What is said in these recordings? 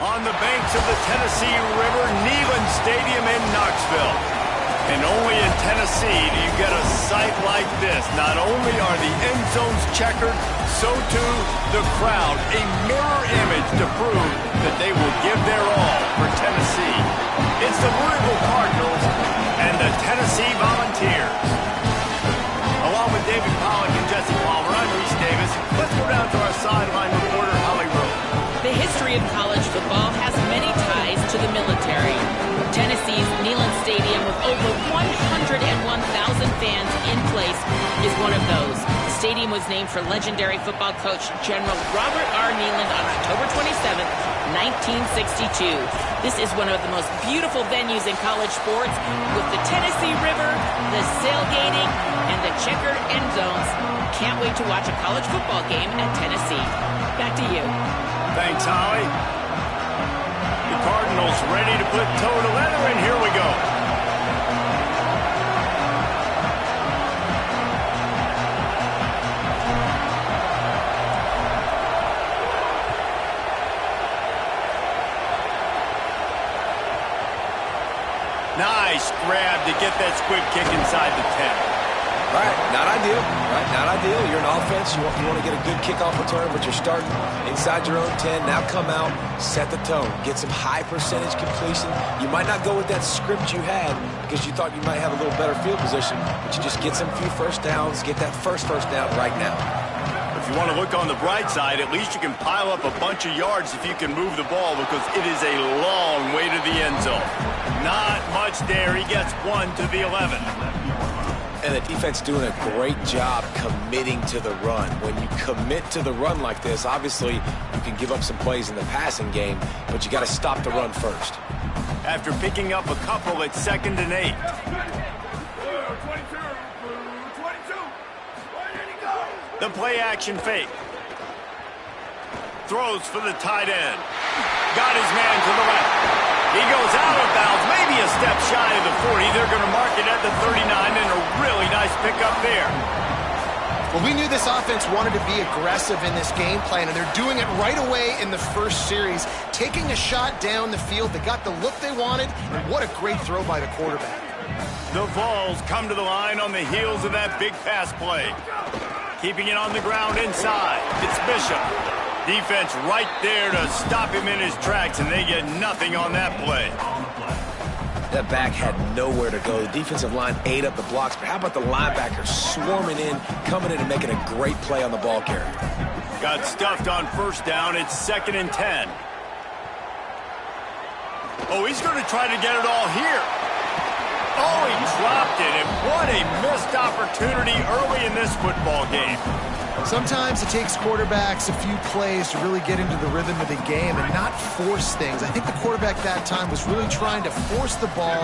on the banks of the Tennessee River, Neyland Stadium in Knoxville. And only in Tennessee do you get a sight like this. Not only are the end zones checkered, so too the crowd. A mirror image to prove that they will give their all for Tennessee. It's the Louisville Cardinals and the Tennessee Volunteers. Along with David Pollack and Jesse Palmer, I'm Reese Davis. Let's go down to our sideline reporter, Holly Rowe. The history of college football has many ties to the military. Tennessee's Neyland Stadium, with over 101,000 fans in place, is one of those. The stadium was named for legendary football coach General Robert R. Neyland on October 27, 1962. This is one of the most beautiful venues in college sports, with the Tennessee River, the sailgating, and the checkered end zones. Can't wait to watch a college football game at Tennessee. Back to you. Thanks, Holly. The Cardinals ready to put toe to leather, and here we go. Nice grab to get that squib kick inside the 10. Right, not ideal. Right, not ideal. You're an offense. You want to get a good kickoff return, but you're starting inside your own 10. Now come out, set the tone, get some high percentage completion. You might not go with that script you had because you thought you might have a little better field position, but you just get some few first downs, get that first down right now. If you want to look on the bright side, at least you can pile up a bunch of yards if you can move the ball, because it is a long way to the end zone. Not much there. He gets one to the 11. And the defense doing a great job committing to the run. When you commit to the run like this, obviously you can give up some plays in the passing game, but you got to stop the run first. After picking up a couple, it's 2nd and 8. The play action fake. Throws for the tight end. Got his man to the left. He goes out of bounds, maybe a step shy of the 40. They're going to mark it at the 39, and a really nice pickup there. Well, we knew this offense wanted to be aggressive in this game plan, and they're doing it right away in the first series, taking a shot down the field. They got the look they wanted, and what a great throw by the quarterback. The Vols come to the line on the heels of that big pass play. Keeping it on the ground inside. It's Bishop. Defense right there to stop him in his tracks, and they get nothing on that play. That back had nowhere to go. The defensive line ate up the blocks, but how about the linebackers swarming in, coming in and making a great play on the ball carrier? Got stuffed on first down. It's 2nd and 10. Oh, he's going to try to get it all here. Oh, he dropped it, and what a missed opportunity early in this football game. Sometimes it takes quarterbacks a few plays to really get into the rhythm of the game and not force things. I think the quarterback that time was really trying to force the ball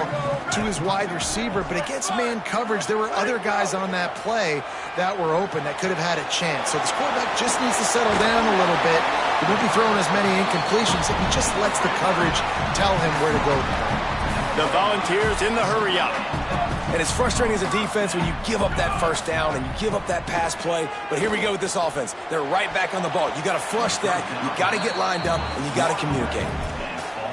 to his wide receiver, but against man coverage, there were other guys on that play that were open that could have had a chance. So this quarterback just needs to settle down a little bit. He won't be throwing as many incompletions if he just lets the coverage tell him where to go. The Volunteers in the hurry-up. And it's frustrating as a defense when you give up that first down and you give up that pass play. But here we go with this offense. They're right back on the ball. You got to flush that. You got to get lined up, and you got to communicate.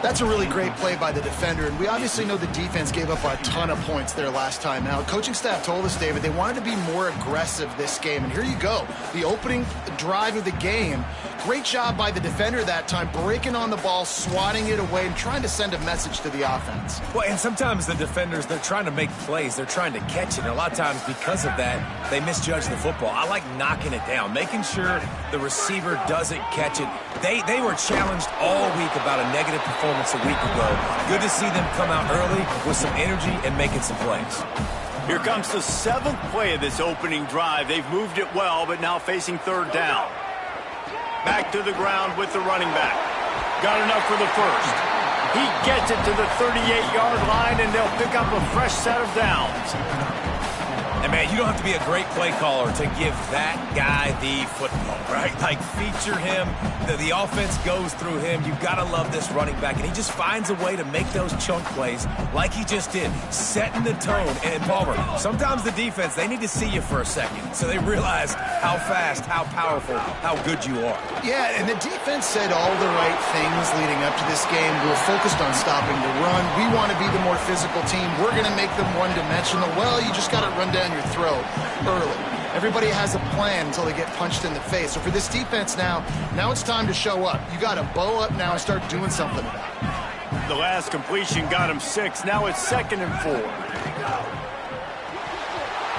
That's a really great play by the defender, and we obviously know the defense gave up a ton of points there last time out. Coaching staff told us, David, they wanted to be more aggressive this game, and here you go. The opening drive of the game, great job by the defender that time, breaking on the ball, swatting it away, and trying to send a message to the offense. Well, and sometimes the defenders, they're trying to make plays. They're trying to catch it, and a lot of times because of that, they misjudge the football. I like knocking it down, making sure the receiver doesn't catch it. They were challenged all week about a negative performance a week ago. Good to see them come out early with some energy and making some plays. Here comes the 7th play of this opening drive. They've moved it well, but now facing 3rd down. Back to the ground with the running back. Got enough for the first. He gets it to the 38-yard line, and they'll pick up a fresh set of downs. And, man, you don't have to be a great play caller to give that guy the football, right? Like, feature him. The offense goes through him. You've got to love this running back. And he just finds a way to make those chunk plays like he just did, setting the tone. And, Palmer, sometimes the defense, they need to see you for a second so they realize how fast, how powerful, how good you are. Yeah, and the defense said all the right things leading up to this game. We're focused on stopping the run. We want to be the more physical team. We're going to make them one-dimensional. Well, you just got to run down your throat early. Everybody has a plan until they get punched in the face. So for this defense now it's time to show up. You got to bow up now and start doing something about it. The last completion got him 6. Now it's 2nd and 4.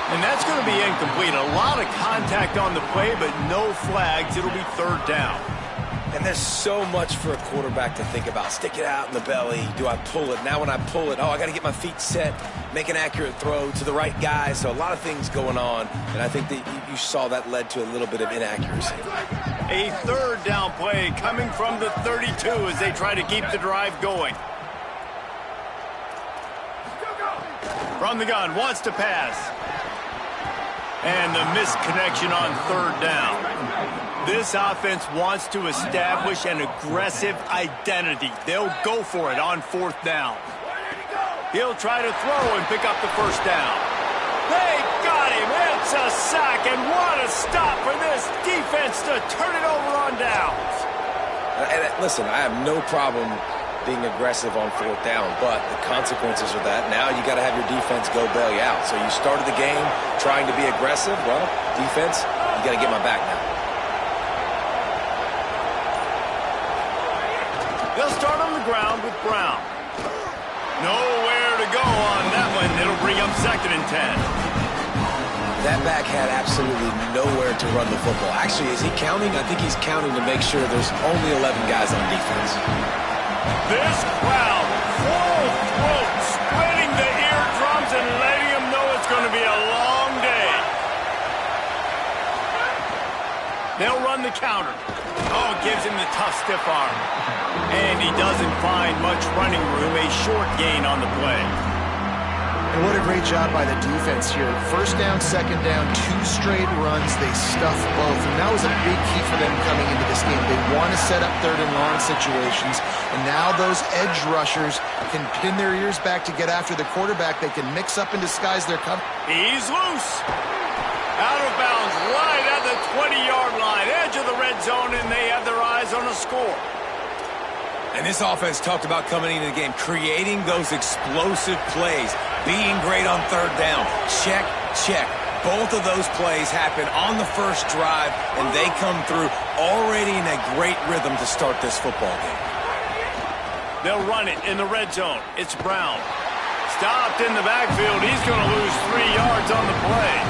And that's going to be incomplete. A lot of contact on the play, but no flags. It'll be 3rd down. And there's so much for a quarterback to think about. Stick it out in the belly. Do I pull it? Now when I pull it, I got to get my feet set, make an accurate throw to the right guy. So a lot of things going on. And I think that you saw that led to a little bit of inaccuracy. A 3rd down play coming from the 32 as they try to keep the drive going. From the gun, wants to pass. And the missed connection on 3rd down. This offense wants to establish an aggressive identity. They'll go for it on 4th down. He'll try to throw and pick up the 1st down. They got him. It's a sack, and what a stop for this defense to turn it over on downs. And listen, I have no problem being aggressive on 4th down, but the consequences of that, now you got to have your defense go bail you out. So you started the game trying to be aggressive. Well, defense, you got to get my back now. They'll start on the ground with Brown. Nowhere to go on that one. It'll bring up 2nd and 10. That back had absolutely nowhere to run the football. Actually, is he counting? I think he's counting to make sure there's only 11 guys on defense. This crowd, full throat, splitting the eardrums and letting them know it's going to be a long day. They'll run the counter. Oh, gives him the tough stiff arm. And he doesn't find much running room, a short gain on the play. And what a great job by the defense here. 1st down, 2nd down, 2 straight runs. They stuffed both. And that was a big key for them coming into this game. They want to set up 3rd and long situations. And now those edge rushers can pin their ears back to get after the quarterback. They can mix up and disguise their cover. He's loose. Out of bounds, right at the 20-yard line, edge of the red zone, and they have their eyes on a score. And this offense talked about coming into the game, creating those explosive plays, being great on 3rd down. Check, check. Both of those plays happen on the 1st drive, and they come through already in a great rhythm to start this football game. They'll run it in the red zone. It's Brown. Stopped in the backfield. He's going to lose 3 yards on the play.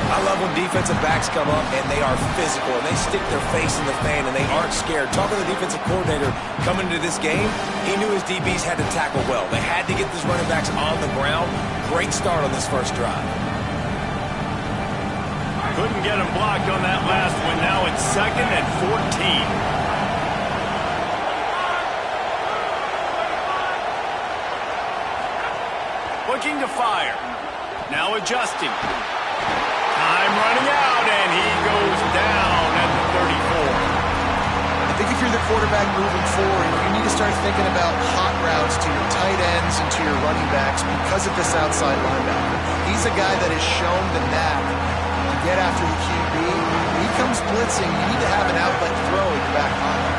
I love when defensive backs come up and they are physical and they stick their face in the fan and they aren't scared. Talking to the defensive coordinator coming into this game, he knew his DBs had to tackle well. They had to get these running backs on the ground. Great start on this 1st drive. Couldn't get him blocked on that last one. Now it's 2nd and 14. Looking to fire. Now adjusting. Time running out, and he goes down at the 34. I think if you're the quarterback moving forward, you need to start thinking about hot routes to your tight ends and to your running backs because of this outside linebacker. He's a guy that has shown the knack to get after the QB. When he comes blitzing, you need to have an outlet throw in your back pocket.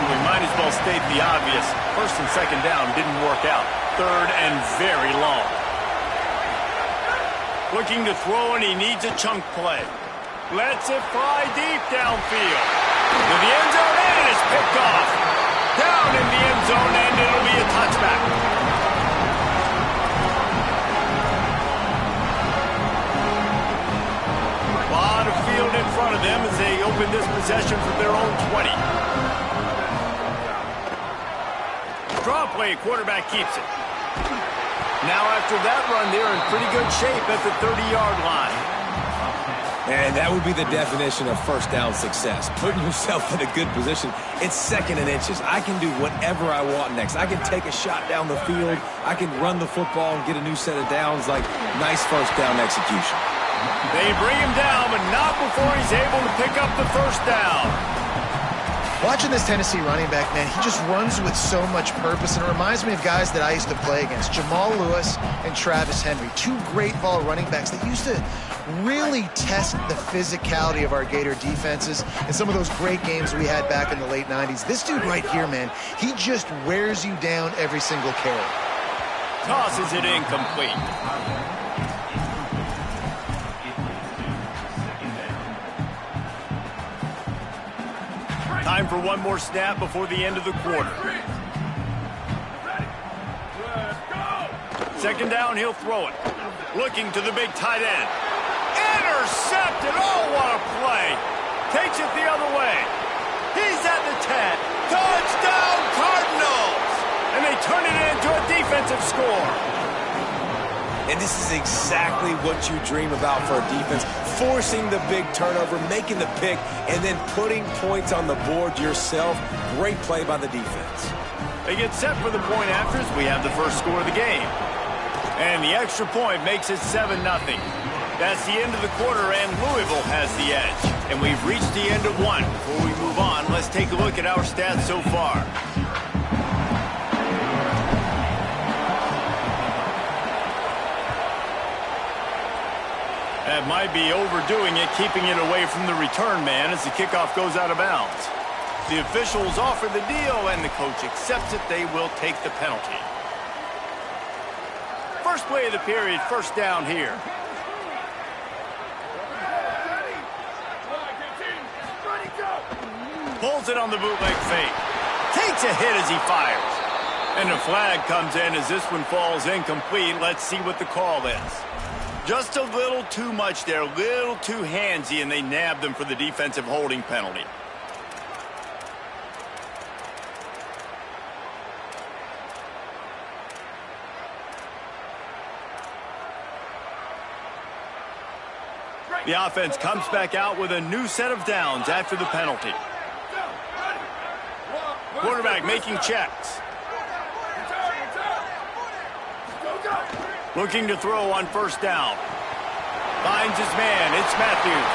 We might as well state the obvious. 1st and 2nd down didn't work out. 3rd and very long. Looking to throw, and he needs a chunk play. Lets it fly deep downfield. To the end zone, and it is picked off. Down in the end zone, and it'll be a touchback. A lot of field in front of them as they open this possession from their own 20. Draw play, quarterback keeps it. Now after that run, they're in pretty good shape at the 30-yard line. And that would be the definition of first down success. Putting yourself in a good position. It's second and inches. I can do whatever I want next. I can take a shot down the field. I can run the football and get a new set of downs. Like, nice first down execution. They bring him down, but not before he's able to pick up the first down. Watching this Tennessee running back, man, he just runs with so much purpose, and it reminds me of guys that I used to play against, Jamal Lewis and Travis Henry, two great ball running backs that used to really test the physicality of our Gator defenses and some of those great games we had back in the late 90s. This dude right here, man, he just wears you down every single carry. Tosses it incomplete. Time for one more snap before the end of the quarter. Second down, he'll throw it. Looking to the big tight end. Intercepted. Oh, what a play. Takes it the other way. He's at the 10. Touchdown, Cardinals! And they turn it into a defensive score. And this is exactly what you dream about for a defense. Forcing the big turnover, making the pick, and then putting points on the board yourself. Great play by the defense. They get set for the point afters. We have the first score of the game. And the extra point makes it 7-0. That's the end of the quarter, and Louisville has the edge. And we've reached the end of one. Before we move on, let's take a look at our stats so far. That might be overdoing it, keeping it away from the return man as the kickoff goes out of bounds. The officials offer the deal, and the coach accepts it. They will take the penalty. First play of the period, first down here. Pulls it on the bootleg fake. Takes a hit as he fires. And the flag comes in as this one falls incomplete. Let's see what the call is. Just a little too much there, a little too handsy, and they nabbed them for the defensive holding penalty. The offense comes back out with a new set of downs after the penalty. Quarterback making checks. Looking to throw on first down. Finds his man. It's Matthews.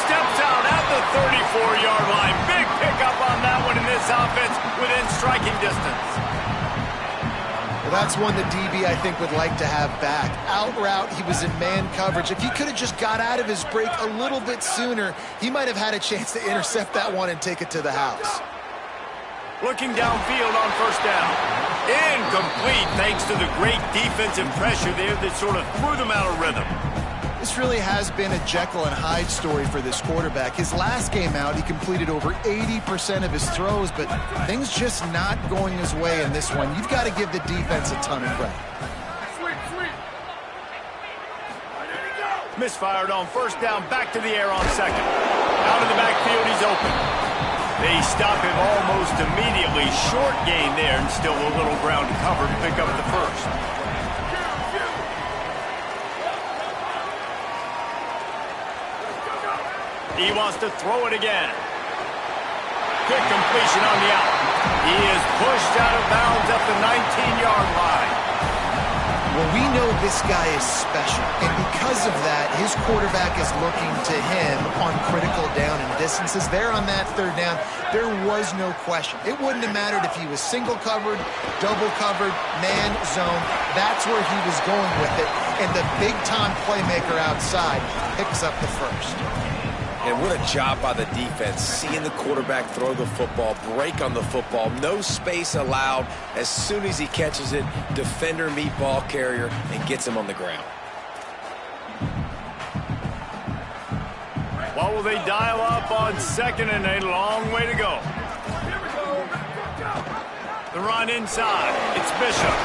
Steps out at the 34-yard line. Big pickup on that one in this offense within striking distance. Well, that's one that DB, I think, would like to have back. Out route, he was in man coverage. If he could have just got out of his break a little bit sooner, he might have had a chance to intercept that one and take it to the house. Looking downfield on first down. Incomplete thanks to the great defensive pressure there that sort of threw them out of rhythm. This really has been a Jekyll and Hyde story for this quarterback. His last game out, he completed over 80% of his throws, but things just not going his way in this one. You've got to give the defense a ton of credit. Misfired on first down, back to the air on second. Out of the backfield, he's open. They stop him almost immediately. Short gain there, and still a little ground to cover to pick up the first. He wants to throw it again. Quick completion on the out. He is pushed out of bounds at the 19-yard line. Well, we know this guy is special, and because of that, his quarterback is looking to him on critical down and distances. There on that third down, there was no question. It wouldn't have mattered if he was single covered, double covered, man, zone. That's where he was going with it, and the big-time playmaker outside picks up the first. And what a job by the defense, seeing the quarterback throw the football, break on the football, no space allowed. As soon as he catches it, defender meet ball carrier and gets him on the ground. What will they dial up on second and a long way to go? The run inside. It's Bishop.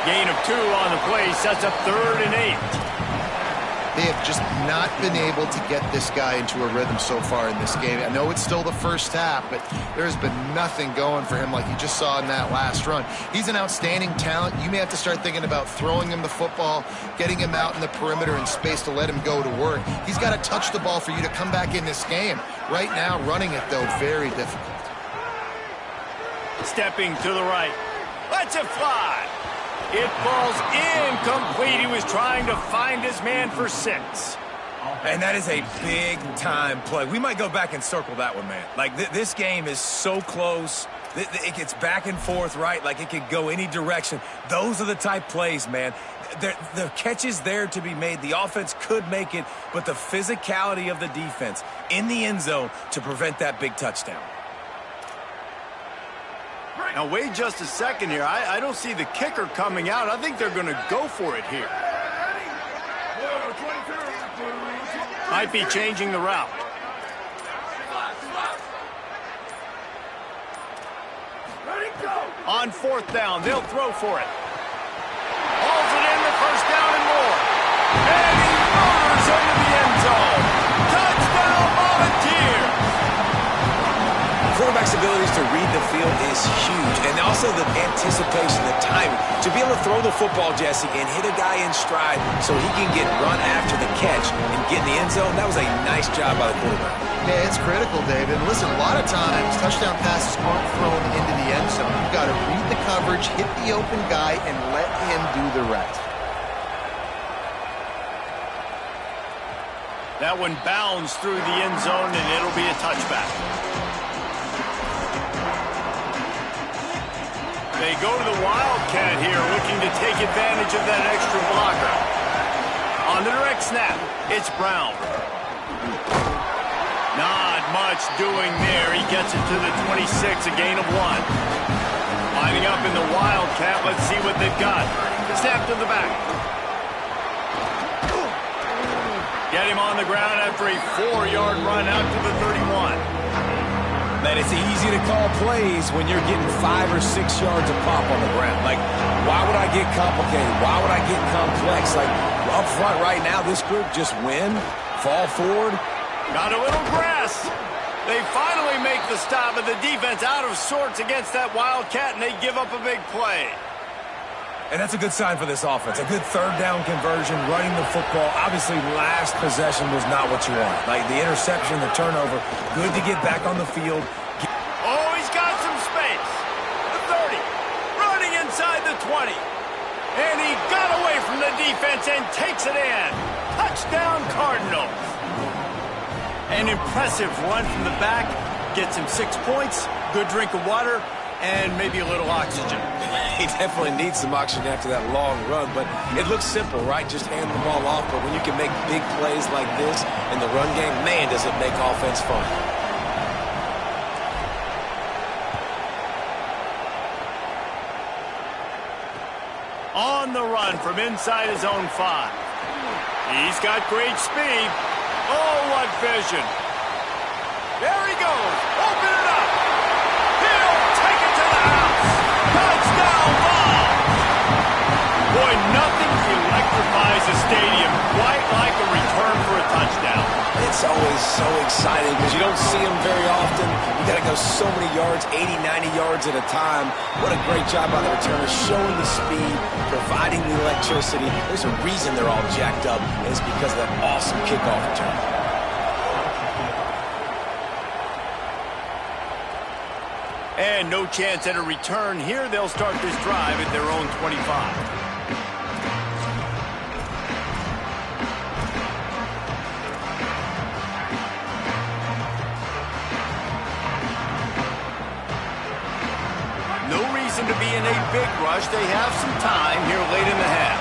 Gain of 2 on the play sets up 3rd and 8. They have just not been able to get this guy into a rhythm so far in this game. I know it's still the first half, but there's been nothing going for him like you just saw in that last run. He's an outstanding talent. You may have to start thinking about throwing him the football, getting him out in the perimeter in space to let him go to work. He's got to touch the ball for you to come back in this game. Right now, running it, though, very difficult. Stepping to the right. Lets it fly. It falls incomplete. He was trying to find his man for 6. And that is a big-time play. We might go back and circle that one, man. Like, this game is so close. It gets back and forth, right? Like, it could go any direction. Those are the type plays, man. The catch is there to be made. The offense could make it, but the physicality of the defense in the end zone to prevent that big touchdown. Now, wait just a second here. I don't see the kicker coming out. I think they're going to go for it here. Might be changing the route. On 4th down, they'll throw for it. Hauls it in the 1st down and more. And he murders into the end zone. Touchdown, Volunteers! Quarterback's abilities to read the field is huge, and also the anticipation, the timing. To be able to throw the football, Jesse, and hit a guy in stride so he can get run after the catch and get in the end zone, that was a nice job by the quarterback. Yeah, it's critical, David. And listen, a lot of times, touchdown passes aren't thrown into the end zone. You've got to read the coverage, hit the open guy, and let him do the rest. That one bounds through the end zone, and it'll be a touchback. They go to the Wildcat here, looking to take advantage of that extra blocker. On the direct snap, it's Brown. Not much doing there. He gets it to the 26, a gain of 1. Lining up in the Wildcat. Let's see what they've got. Snap to the back. Get him on the ground after a 4-yard run out to the 31. Man, it's easy to call plays when you're getting 5 or 6 yards of pop on the ground. Like, why would I get complicated? Why would I get complex? Like, up front right now, this group just win, fall forward. Got a little grass. They finally make the stop, but the defense out of sorts against that Wildcat, and they give up a big play. And that's a good sign for this offense. A good 3rd down conversion, running the football. Obviously, last possession was not what you want. Like the interception, the turnover. Good to get back on the field. Oh, he's got some space. The 30. Running inside the 20. And he got away from the defense and takes it in. Touchdown, Cardinals. An impressive run from the back. Gets him 6 points, good drink of water, and maybe a little oxygen. He definitely needs some oxygen after that long run, but it looks simple, right? Just hand the ball off, but when you can make big plays like this in the run game, man, does it make offense fun. On the run from inside his own 5. He's got great speed. Oh, what vision. There he goes. Open it up. He'll take it to the house. Touchdown ball. Boy, nothing electrifies a stadium quite like a return for a touchdown. It's always so exciting because you don't see them very often. You got to go so many yards, 80, 90 yards at a time. What a great job by the returner, showing the speed, providing the electricity. There's a reason they're all jacked up, and it's because of that awesome kickoff return. And no chance at a return here. They'll start this drive at their own 25. To be in a big rush. They have some time here late in the half.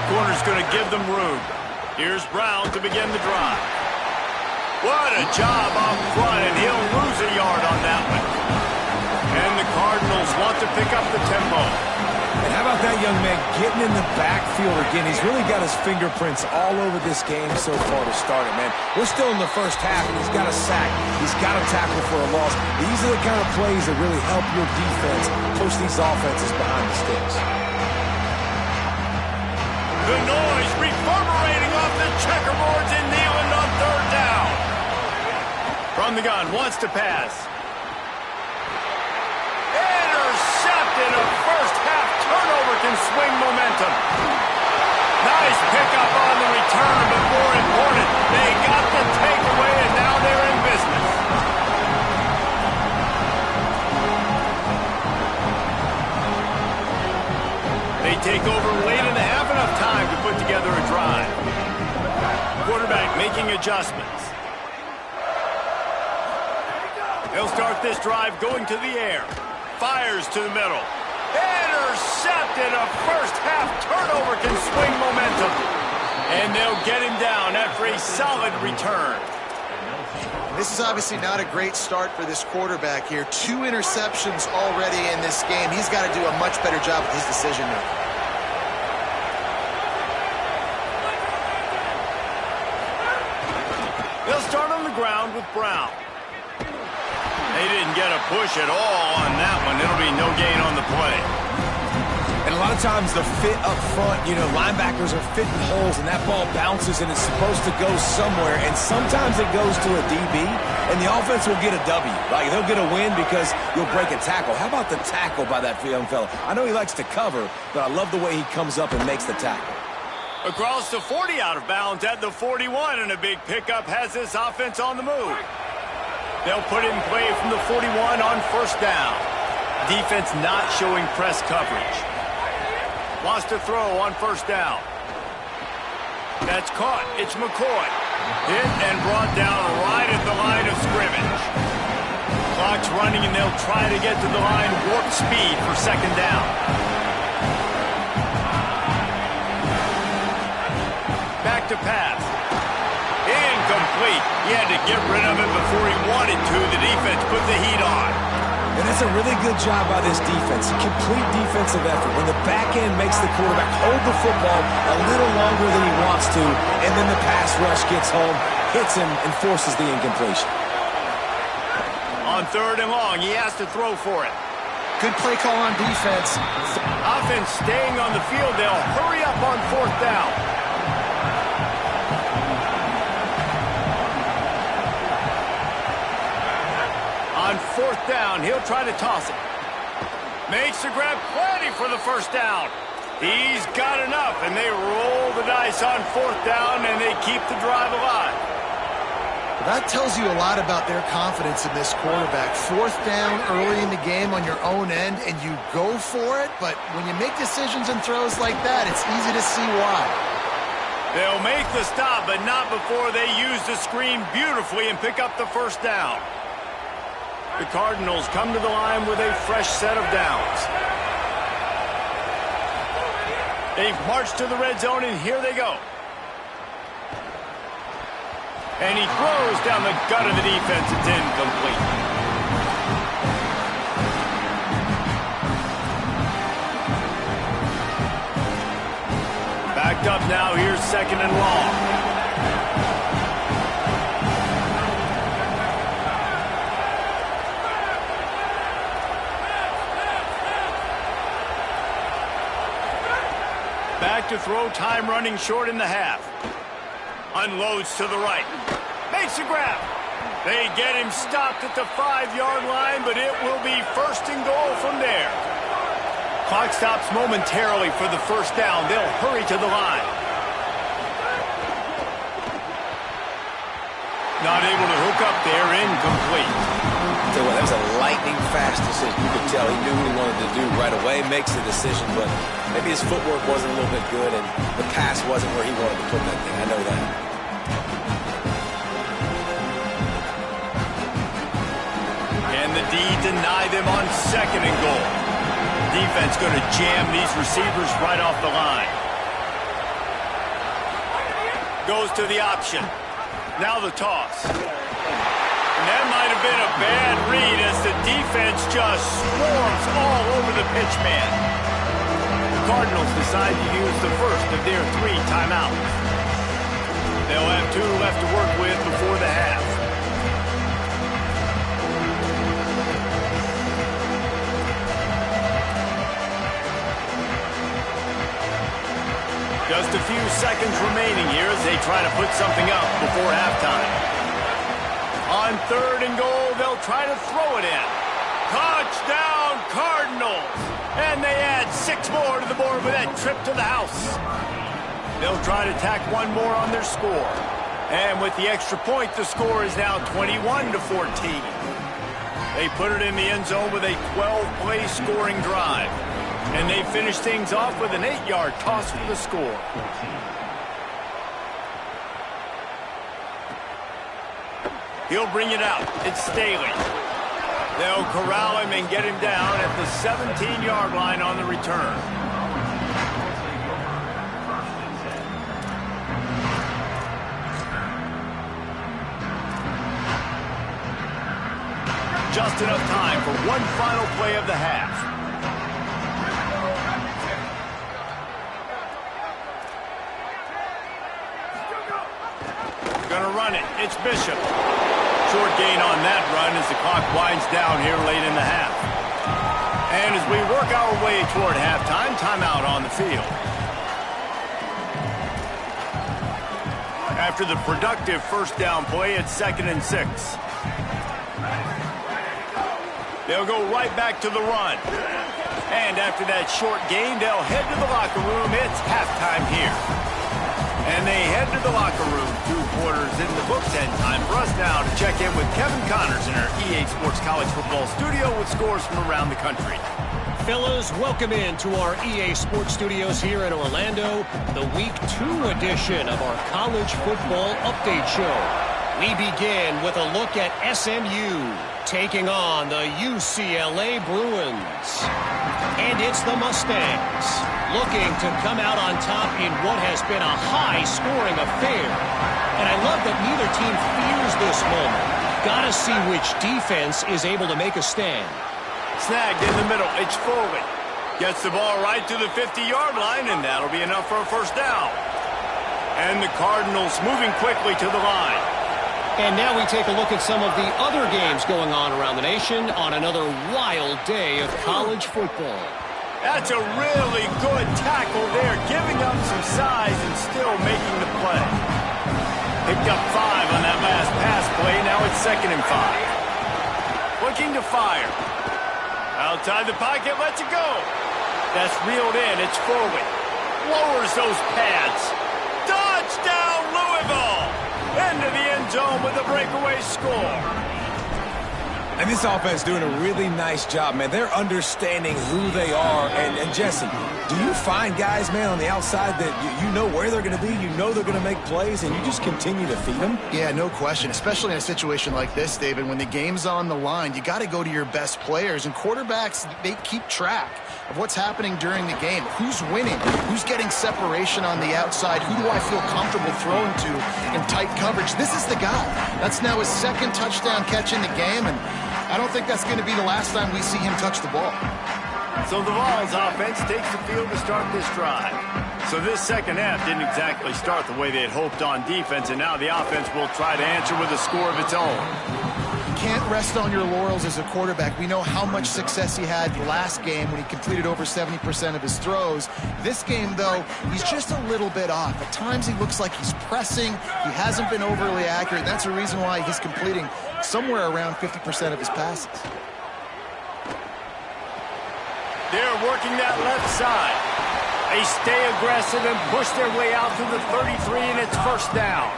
Corner's going to give them room. Here's Brown to begin the drive. What a job up front, and he'll lose a yard on that one. And the Cardinals want to pick up the tempo. And how about that young man getting in the backfield again? He's really got his fingerprints all over this game so far to start it, man. We're still in the first half, and he's got a sack. He's got a tackle for a loss. These are the kind of plays that really help your defense push these offenses behind the sticks. The noise reverberating off the checkerboards in Neyland on third down. From the gun, wants to pass. Intercepted. A first-half turnover can swing momentum. Nice pickup on the return, but more important, they got the takeaway, and now they're in business. They take over late in the half, enough time to put together a drive. Quarterback making adjustments. He'll start this drive going to the air. Fires to the middle. Intercepted. A first-half turnover can swing momentum. And they'll get him down after a solid return. This is obviously not a great start for this quarterback here. 2 interceptions already in this game. He's got to do a much better job with his decision making. They'll start on the ground with Brown. They didn't get a push at all on that one. It'll be no gain on the play. And a lot of times the fit up front, you know, linebackers are fitting holes and that ball bounces and it's supposed to go somewhere. And sometimes it goes to a DB and the offense will get a W. Like they'll get a win because you'll break a tackle. How about the tackle by that young fella? I know he likes to cover, but I love the way he comes up and makes the tackle. Across the 40, out of bounds at the 41, and a big pickup has this offense on the move. They'll put it in play from the 41 on first down. Defense not showing press coverage. Wants to throw on first down. That's caught. It's McCoy. Hit and brought down right at the line of scrimmage. Clock's running, and they'll try to get to the line warp speed for second down. Back to pass. Incomplete. He had to get rid of it before he wanted to. The defense put the heat on. And that's a really good job by this defense. Complete defensive effort. When the back end makes the quarterback hold the football a little longer than he wants to, and then the pass rush gets home, hits him, and forces the incompletion. On third and long, he has to throw for it. Good play call on defense. Offense staying on the field. They'll hurry up on fourth down. On fourth down, he'll try to toss it. Makes the grab, plenty for the first down. He's got enough, and they roll the dice on fourth down, and they keep the drive alive. That tells you a lot about their confidence in this quarterback. Fourth down early in the game on your own end, and you go for it, but when you make decisions and throws like that, it's easy to see why. They'll make the stop, but not before they use the screen beautifully and pick up the first down. The Cardinals come to the line with a fresh set of downs. They've marched to the red zone, and here they go. And he throws down the gut of the defense. It's incomplete. Backed up now. Here's second and long. Back to throw, time running short in the half. Unloads to the right. Makes a grab. They get him stopped at the 5-yard line, but it will be first and goal from there. Clock stops momentarily for the first down. They'll hurry to the line. Not able to hook up there, incomplete. Tell you what, that was a lightning-fast decision. You could tell he knew what he wanted to do right away, makes the decision, but maybe his footwork wasn't a little bit good, and the pass wasn't where he wanted to put that thing. I know that. And the D deny them on second and goal. Defense going to jam these receivers right off the line. Goes to the option. Now the toss. And that might have been a bad read as the defense just swarms all over the pitch man. The Cardinals decide to use the first of their 3 timeouts. They'll have 2 left to work with before the half. Just a few seconds remaining here as they try to put something up before halftime. On 3rd and goal, they'll try to throw it in. Touchdown, Cardinals! And they add 6 more to the board with that trip to the house. They'll try to tack one more on their score. And with the extra point, the score is now 21-14. They put it in the end zone with a 12-play scoring drive. And they finish things off with an 8-yard toss for the score. He'll bring it out. It's Staley. They'll corral him and get him down at the 17-yard line on the return. Just enough time for one final play of the half. Gonna run it. It's Bishop. Short gain on that run as the clock winds down here late in the half. And as we work our way toward halftime, timeout on the field. After the productive first down play, it's 2nd and 6. They'll go right back to the run. And after that short gain, they'll head to the locker room. It's halftime here. And they head to the locker room. 2 quarters in the books, and time for us now to check in with Kevin Connors in our EA Sports College Football studio with scores from around the country. Fellas, welcome in to our EA Sports Studios here in Orlando, the Week 2 edition of our College Football Update Show. We begin with a look at SMU taking on the UCLA Bruins. And it's the Mustangs looking to come out on top in what has been a high-scoring affair. And I love that neither team fears this moment. Gotta see which defense is able to make a stand. Snagged in the middle. It's Foley. Gets the ball right to the 50-yard line, and that'll be enough for a first down. And the Cardinals moving quickly to the line. And now we take a look at some of the other games going on around the nation on another wild day of college football. That's a really good tackle there, giving up some size and still making the play. Picked up 5 on that last pass play. Now it's 2nd and 5. Looking to fire. Outside the pocket, lets it go. That's reeled in. It's Foley. Lowers those pads. Touchdown, Louisville! Into the end zone with a breakaway score. And this offense doing a really nice job, man. They're understanding who they are. And Jesse, do you find guys, man, on the outside that you know where they're going to be, you know they're going to make plays, and you just continue to feed them? Yeah, no question, especially in a situation like this, David. When the game's on the line, you got to go to your best players. And quarterbacks, they keep track of what's happening during the game. Who's winning? Who's getting separation on the outside? Who do I feel comfortable throwing to in tight coverage? This is the guy. That's now his 2nd touchdown catch in the game, and I don't think that's going to be the last time we see him touch the ball. So the Vols offense takes the field to start this drive. So this second half didn't exactly start the way they had hoped on defense, and now the offense will try to answer with a score of its own. Can't rest on your laurels as a quarterback. We know how much success he had last game when he completed over 70% of his throws. This game, though, he's just a little bit off. At times he looks like he's pressing. He hasn't been overly accurate. That's the reason why he's completing somewhere around 50% of his passes. They're working that left side. They stay aggressive and push their way out to the 33, and it's first down.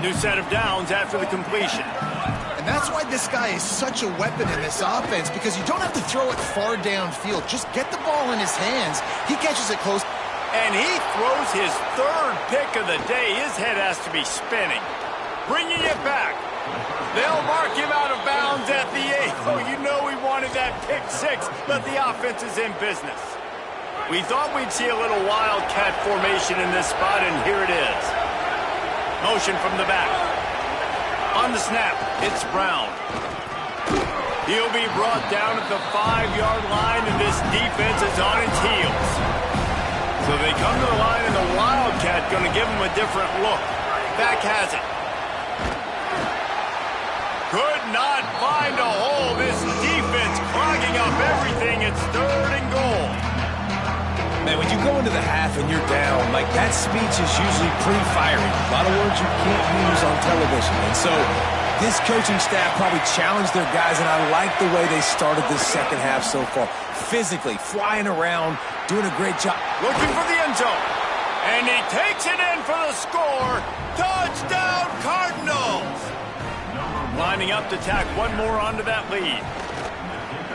New set of downs after the completion. And that's why this guy is such a weapon in this offense, because you don't have to throw it far downfield. Just get the ball in his hands. He catches it close. And he throws his 3rd pick of the day. His head has to be spinning. Bringing it back. They'll mark him out of bounds at the 8. Oh, you know he wanted that pick 6, but the offense is in business. We thought we'd see a little wildcat formation in this spot, and here it is. Motion from the back. On the snap, it's Brown. He'll be brought down at the 5-yard line, and this defense is on its heels. So they come to the line, and the Wildcat going to give them a different look. Back has it. Could not find a hole. This defense clogging up everything. It's 3rd and goal. Man, when you go into the half and you're down, like that speech is usually pretty fiery. A lot of words you can't use on television. And so this coaching staff probably challenged their guys, and I like the way they started this second half so far. Physically, flying around, doing a great job. Looking for the end zone. And he takes it in for the score. Touchdown, Cardinals! Lining up to tack one more onto that lead.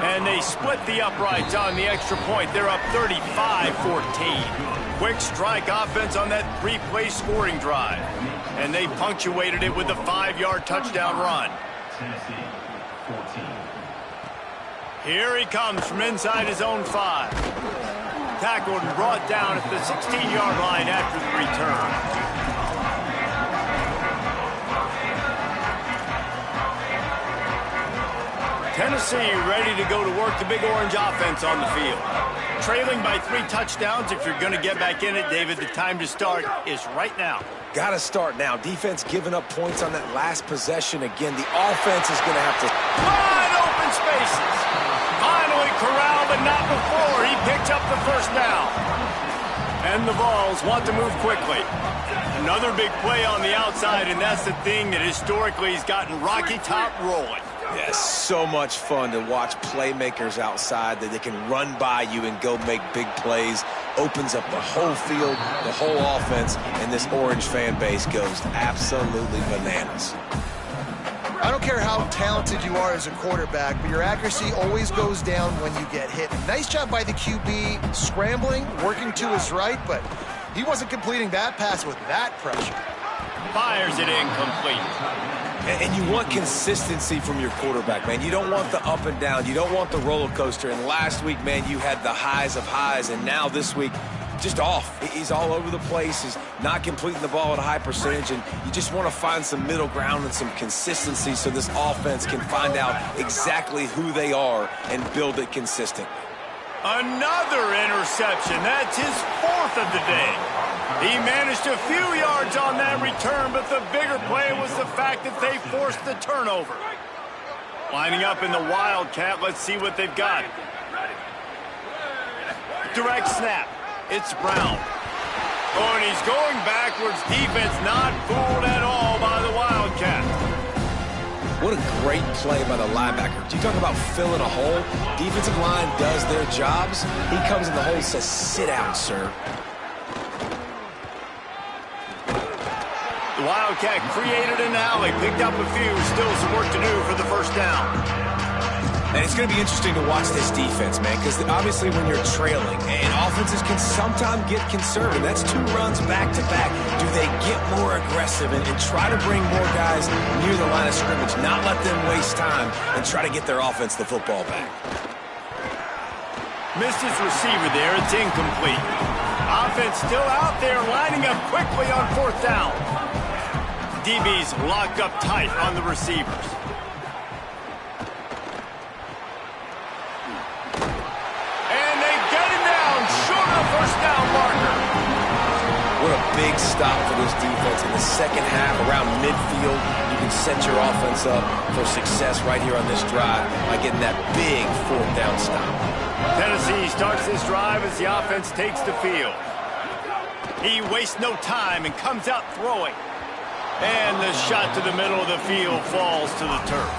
And they split the uprights on the extra point. They're up 35-14. Quick strike offense on that three-play scoring drive. And they punctuated it with a 5-yard touchdown run. Here he comes from inside his own 5. Tackled and brought down at the 16-yard line after the return. Tennessee ready to go to work the Big Orange offense on the field. Trailing by 3 touchdowns. If you're going to get back in it, David, the time to start is right now. Got to start now. Defense giving up points on that last possession. Again, the offense is going to have to... Wide open spaces. Finally corralled, but not before he picked up the first down. And the Vols want to move quickly. Another big play on the outside, and that's the thing that historically has gotten Rocky Top rolling. Yeah, so much fun to watch playmakers outside that they can run by you and go make big plays. Opens up the whole field, the whole offense, and this Orange fan base goes absolutely bananas. I don't care how talented you are as a quarterback, but your accuracy always goes down when you get hit. Nice job by the QB scrambling, working to his right, but he wasn't completing that pass with that pressure. Fires it incomplete. And you want consistency from your quarterback, man. You don't want the up and down. You don't want the roller coaster. And last week, man, you had the highs of highs. And now this week, just off. He's all over the place. He's not completing the ball at a high percentage. And you just want to find some middle ground and some consistency so this offense can find out exactly who they are and build it consistently. Another interception. That's his 4th of the day. He managed a few yards on that return, but the bigger play was the fact that they forced the turnover. Lining up in the Wildcat, let's see what they've got. Direct snap. It's Brown. Oh, and he's going backwards. Defense not fooled at all by the Wildcat. What a great play by the linebacker. You talk about filling a hole. Defensive line does their jobs. He comes in the hole and says, sit down, sir. The Wildcat created an alley, picked up a few, still some work to do for the first down. And it's going to be interesting to watch this defense, man, because obviously when you're trailing, and offenses can sometimes get conservative. That's 2 runs back-to-back. Do they get more aggressive and try to bring more guys near the line of scrimmage, not let them waste time, and try to get their offense the football back? Missed his receiver there. It's incomplete. Offense still out there, lining up quickly on 4th down. DB's locked up tight on the receivers. And they get him down short of the first down marker. What a big stop for this defense in the second half around midfield. You can set your offense up for success right here on this drive by getting that big 4th down stop. Tennessee starts this drive as the offense takes the field. He wastes no time and comes out throwing. And the shot to the middle of the field falls to the turf.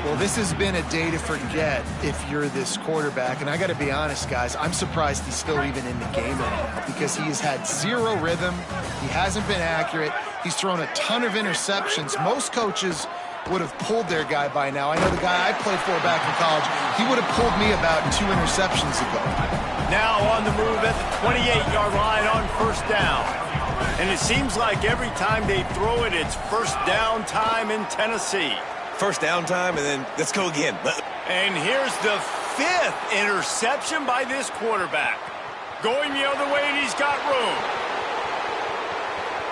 Well, this has been a day to forget if you're this quarterback. And I got to be honest, guys, I'm surprised he's still even in the game right now because he has had 0 rhythm. He hasn't been accurate. He's thrown a ton of interceptions. Most coaches would have pulled their guy by now. I know the guy I played for back in college, he would have pulled me about 2 interceptions ago. Now on the move at the 28-yard line on 1st down. And it seems like every time they throw it, it's first down time in Tennessee. First down time, and then let's go again. And here's the 5th interception by this quarterback. Going the other way, and he's got room.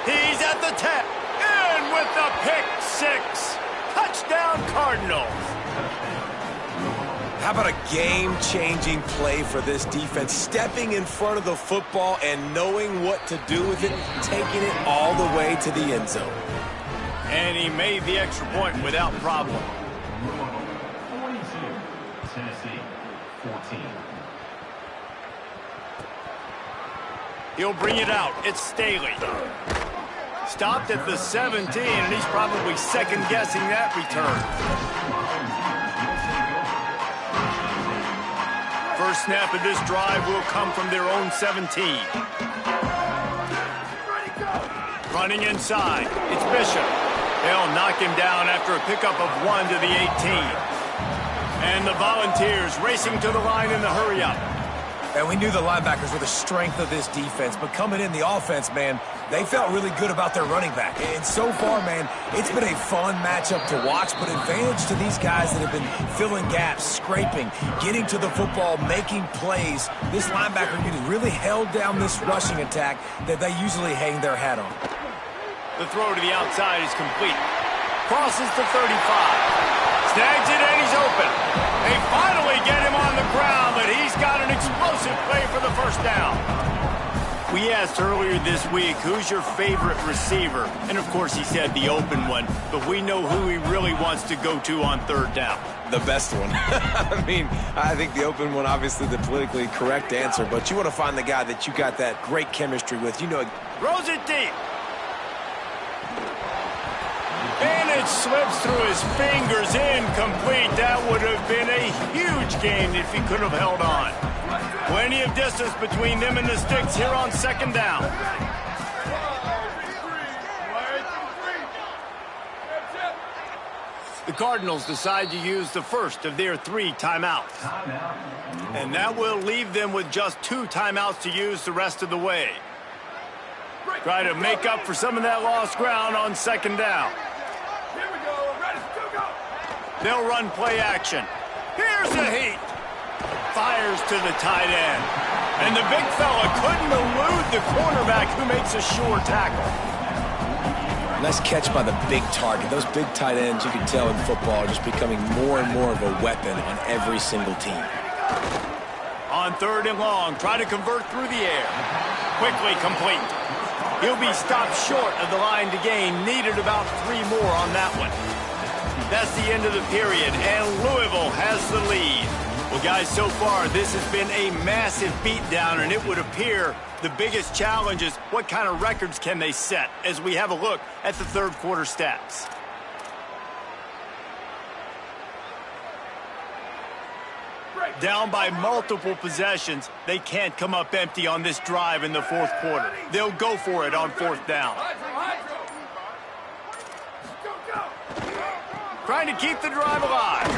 He's at the 10. And with the pick 6. Touchdown, Cardinals. How about a game-changing play for this defense? Stepping in front of the football and knowing what to do with it, taking it all the way to the end zone. And he made the extra point without problem. 42, Tennessee, 14. He'll bring it out. It's Staley. Stopped at the 17, and he's probably second-guessing that return. First snap of this drive will come from their own 17. Running inside. It's Bishop. They'll knock him down after a pickup of 1 to the 18. And the Volunteers racing to the line in the hurry-up. And we knew the linebackers were the strength of this defense, but coming in the offense, man, they felt really good about their running back. And so far, man, it's been a fun matchup to watch, but advantage to these guys that have been filling gaps, scraping, getting to the football, making plays. This linebacker unit really held down this rushing attack that they usually hang their hat on. The throw to the outside is complete. Crosses to 35. Snags it and he's open. They finally get him on the ground, but he's got an explosive play for the first down. We asked earlier this week, who's your favorite receiver? And of course he said the open one, but we know who he really wants to go to on third down. The best one. I mean, I think the open one, obviously the politically correct answer, but you want to find the guy that you got that great chemistry with. You know, throws it deep. And it slips through his fingers, incomplete. That would have been a huge gain if he could have held on. Plenty of distance between them and the sticks here on second down. The Cardinals decide to use the first of their 3 timeouts. And that will leave them with just 2 timeouts to use the rest of the way. Try to make up for some of that lost ground on second down. They'll run play action. Here's the heat. Fires to the tight end. And the big fella couldn't elude the cornerback who makes a sure tackle. Nice catch by the big target. Those big tight ends, you can tell in football, are just becoming more and more of a weapon on every single team. On third and long, try to convert through the air. Quickly complete. He'll be stopped short of the line to gain. Needed about 3 more on that one. That's the end of the period, and Louisville has the lead. Well, guys, so far, this has been a massive beatdown, and it would appear the biggest challenge is what kind of records can they set as we have a look at the third quarter stats. Down by multiple possessions, they can't come up empty on this drive in the fourth quarter. They'll go for it on fourth down. Trying to keep the drive alive.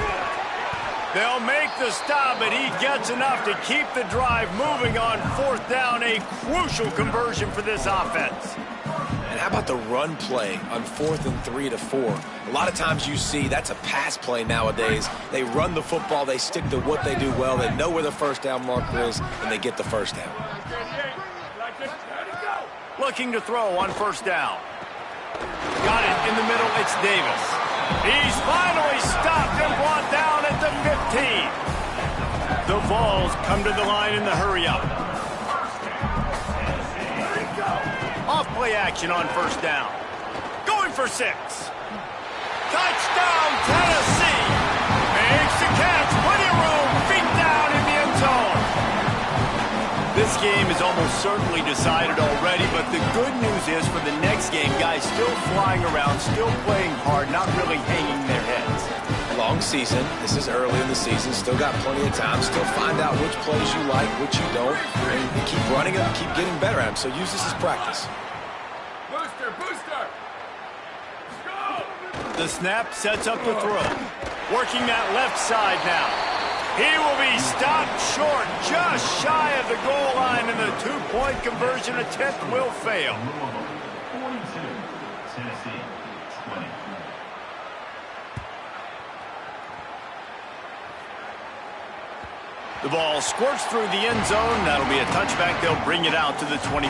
They'll make the stop, but he gets enough to keep the drive moving on fourth down. A crucial conversion for this offense. And how about the run play on 4th and 3 to 4? A lot of times you see that's a pass play nowadays. They run the football, they stick to what they do well, they know where the first down marker is, and they get the first down. Looking to throw on first down. Got it in the middle, it's Davis. He's finally stopped and brought down at the 15. The Vols come to the line in the hurry-up. Off play action on first down. Going for 6. Touchdown, Tennessee. Makes the catch. Plenty of room. Feet down in the end zone. This game is almost certainly decided already, but the good news is for the next game, guys still flying around, still playing hard, not really hanging their heads. Long season. This is early in the season. Still got plenty of time. Still find out which plays you like, which you don't. And keep running them, keep getting better at them. So use this as practice. Booster, booster. Go! The snap sets up the throw. Working that left side now. He will be stopped short, just shy of the goal line, and the 2-point conversion attempt will fail. The ball squirts through the end zone. That'll be a touchback. They'll bring it out to the 25.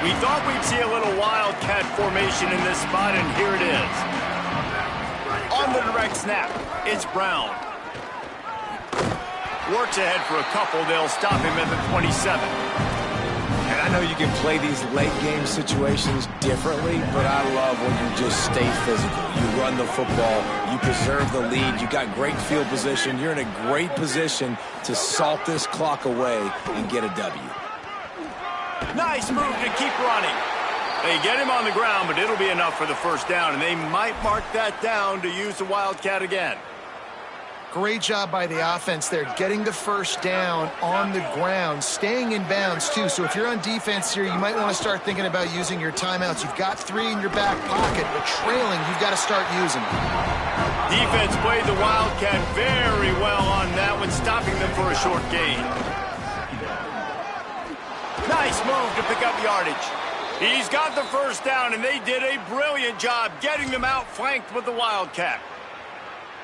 We thought we'd see a little wildcat formation in this spot, and here it is. On the direct snap, it's Brown. Works ahead for a couple. They'll stop him at the 27. And I know you can play these late game situations differently, but I love when you just stay physical. You run the football, you preserve the lead, you got great field position, you're in a great position to salt this clock away and get a W. Nice move to keep running. They get him on the ground, but it'll be enough for the first down, and they might mark that down to use the Wildcat again. Great job by the offense there, getting the first down on the ground, staying in bounds too. So if you're on defense here, you might want to start thinking about using your timeouts. You've got 3 in your back pocket, but trailing, you've got to start using them. Defense played the Wildcat very well on that one, stopping them for a short gain. Nice move to pick up yardage. He's got the first down, and they did a brilliant job getting them outflanked with the Wildcat.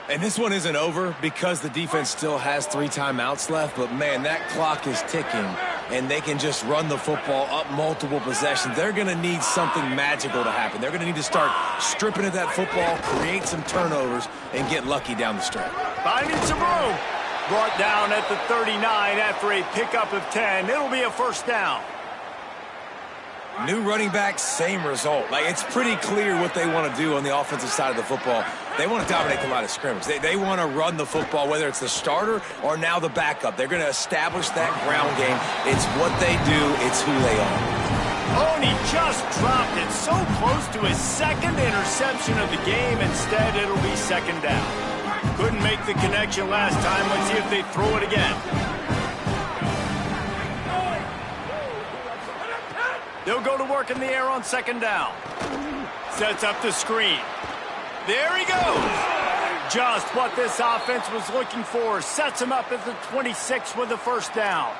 And this one isn't over because the defense still has 3 timeouts left, but man, that clock is ticking, and they can just run the football up multiple possessions. They're going to need something magical to happen. They're going to need to start stripping at that football, create some turnovers, and get lucky down the stretch. Finding some room. Brought down at the 39 after a pickup of 10. It'll be a first down. New running back, same result. Like, it's pretty clear what they want to do on the offensive side of the football. They want to dominate the line of scrimmage. They want to run the football, whether it's the starter or now the backup. They're going to establish that ground game. It's what they do. It's who they are. Oh, and he just dropped it so close to his second interception of the game. Instead, it'll be second down. Couldn't make the connection last time. Let's see if they throw it again. They'll go to work in the air on second down. Sets up the screen. There he goes. Just what this offense was looking for. Sets him up at the 26 with the first down.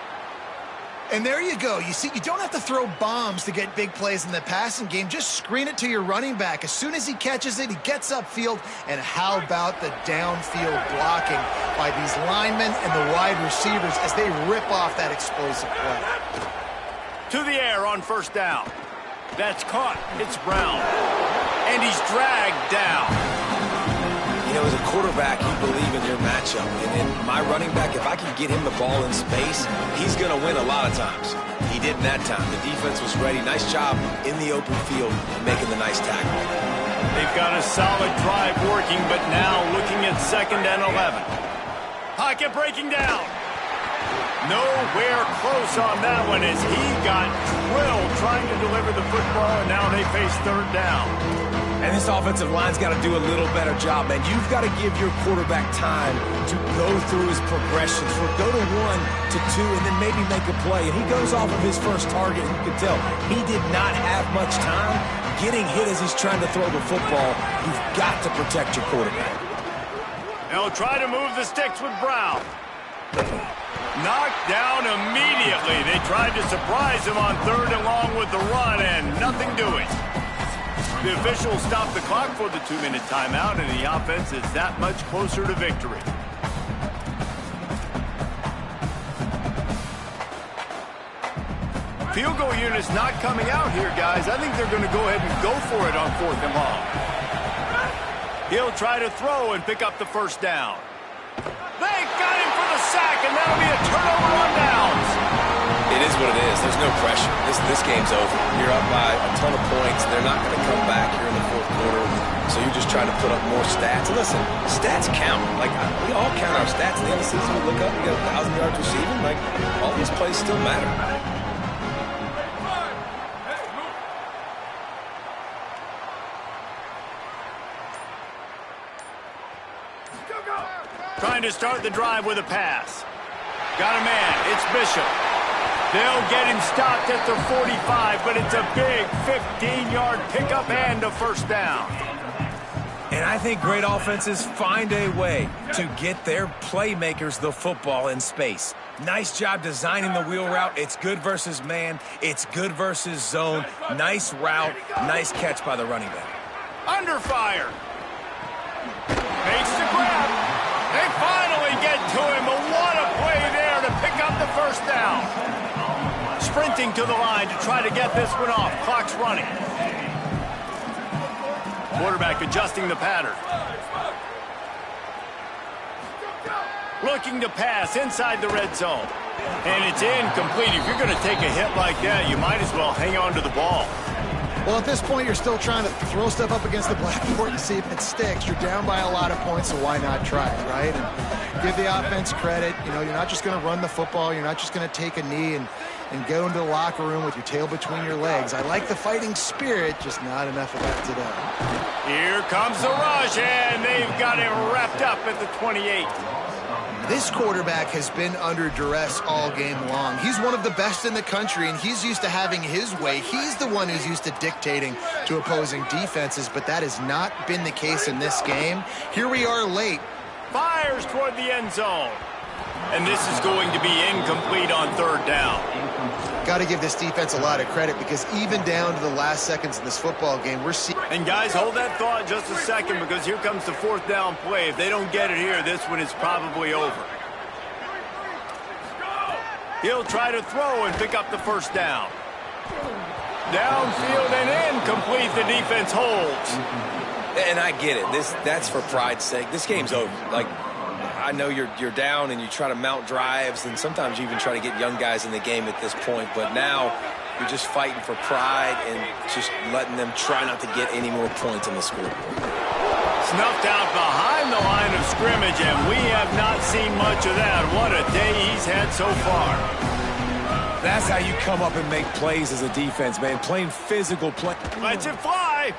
And there you go. You see, you don't have to throw bombs to get big plays in the passing game. Just screen it to your running back. As soon as he catches it, he gets upfield. And how about the downfield blocking by these linemen and the wide receivers as they rip off that explosive play. To the air on first down. That's caught. It's Brown. And he's dragged down. You know, as a quarterback, you believe in your matchup. And my running back, if I can get him the ball in space, he's going to win a lot of times. He did in that time. The defense was ready. Nice job in the open field making the nice tackle. They've got a solid drive working, but now looking at second and 11. Pocket breaking down. Nowhere close on that one as he got drilled trying to deliver the football, and now they face third down. And this offensive line's got to do a little better job, man. You've got to give your quarterback time to go through his progressions. Go to 1 to 2 and then maybe make a play. And he goes off of his first target, and you can tell he did not have much time getting hit as he's trying to throw the football. You've got to protect your quarterback. They'll try to move the sticks with Brown. Knocked down immediately. They tried to surprise him on third and long with the run, and nothing doing. The officials stopped the clock for the 2-minute timeout, and the offense is that much closer to victory. Field goal unit's not coming out here, guys. I think they're going to go ahead and go for it on fourth and long. He'll try to throw and pick up the first down. They got him for the sack, and that'll be a turnover on downs. It is what it is. There's no pressure. This game's over. You're up by a ton of points. They're not going to come back here in the fourth quarter, so you're just trying to put up more stats. And listen, stats count. Like, we all count our stats. At the end of the season, we look up, we got 1,000 yards receiving. Like, all these plays still matter. Trying to start the drive with a pass. Got a man. It's Bishop. They'll get him stopped at the 45, but it's a big 15-yard pickup and a first down. And I think great offenses find a way to get their playmakers the football in space. Nice job designing the wheel route. It's good versus man. It's good versus zone. Nice route. Nice catch by the running back. Under fire. Makes the grab. They finally get to him, but what a play there to pick up the first down. Sprinting to the line to try to get this one off. Clock's running. Quarterback adjusting the pattern. Looking to pass inside the red zone. And it's incomplete. If you're going to take a hit like that, you might as well hang on to the ball. Well, at this point, you're still trying to throw stuff up against the blackboard to see if it sticks. You're down by a lot of points, so why not try it, right? And give the offense credit. You know, you're not just going to run the football. You're not just going to take a knee and go into the locker room with your tail between your legs. I like the fighting spirit, just not enough of that today. Here comes the rush, and they've got him wrapped up at the 28. This quarterback has been under duress all game long. He's one of the best in the country, and he's used to having his way. He's the one who's used to dictating to opposing defenses, but that has not been the case in this game. Here we are late. Fires toward the end zone. And this is going to be incomplete on third down. Got to give this defense a lot of credit because even down to the last seconds of this football game, we're seeing... And guys, hold that thought just a second because here comes the fourth down play. If they don't get it here, this one is probably over. He'll try to throw and pick up the first down. Downfield and incomplete. The defense holds. And I get it. That's for pride's sake. This game's over. Like, I know you're down and you try to mount drives, and sometimes you even try to get young guys in the game at this point. But now you're just fighting for pride and just letting them try not to get any more points on the scoreboard. Snuffed out behind the line of scrimmage, and we have not seen much of that. What a day he's had so far. That's how you come up and make plays as a defense, man. Playing physical play. Lets it fly.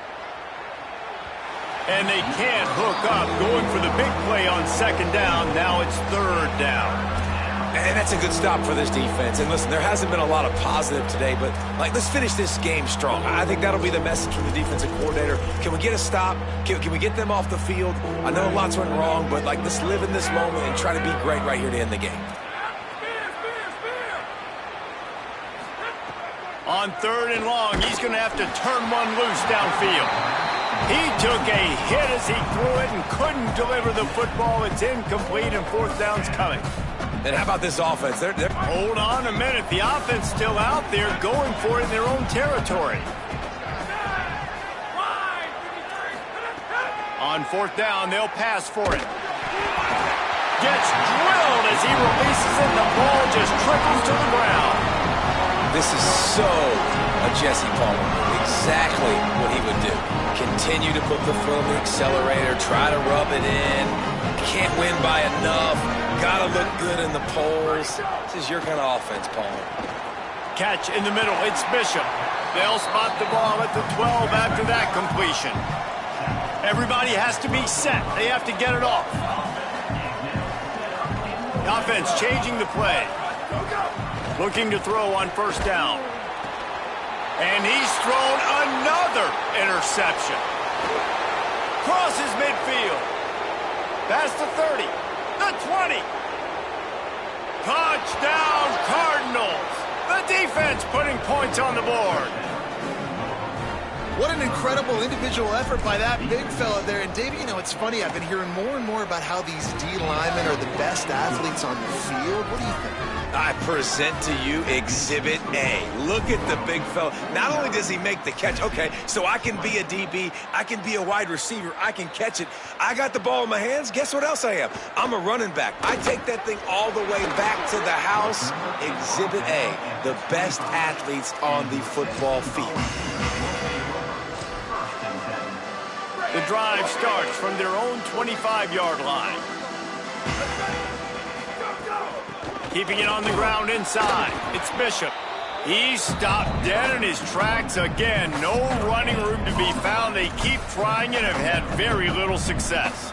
And they can't hook up. Going for the big play on second down. Now it's third down. And that's a good stop for this defense. And listen, there hasn't been a lot of positive today, but let's finish this game strong. I think that'll be the message from the defensive coordinator. Can we get a stop? Can we get them off the field? I know lots went wrong, but let's live in this moment and try to be great right here to end the game. On third and long, he's going to have to turn one loose downfield. He took a hit as he threw it and couldn't deliver the football. It's incomplete, and fourth down's coming. And how about this offense? Hold on a minute. The offense still out there going for it in their own territory. On fourth down, they'll pass for it. Gets drilled as he releases it. The ball just trickles to the ground. This is so a Jesse Palmer move. Exactly what he would do. Continue to put the foot on the accelerator, try to rub it in. Can't win by enough. Gotta look good in the polls. This is your kind of offense, Palmer. Catch in the middle. It's Bishop. They'll spot the ball at the 12 after that completion. Everybody has to be set. They have to get it off. The offense changing the play. Looking to throw on first down. And he's thrown another interception. Crosses midfield. Past the 30. The 20. Touchdown, Cardinals. The defense putting points on the board. What an incredible individual effort by that big fella there. And, Dave, you know, it's funny. I've been hearing more and more about how these D linemen are the best athletes on the field. What do you think? I present to you Exhibit A. Look at the big fella. Not only does he make the catch, okay, so I can be a DB, I can be a wide receiver, I can catch it. I got the ball in my hands. Guess what else I am? I'm a running back. I take that thing all the way back to the house. Exhibit A, the best athletes on the football field. The drive starts from their own 25-yard line. Keeping it on the ground inside. It's Bishop. He's stopped dead in his tracks again. No running room to be found. They keep trying it and have had very little success.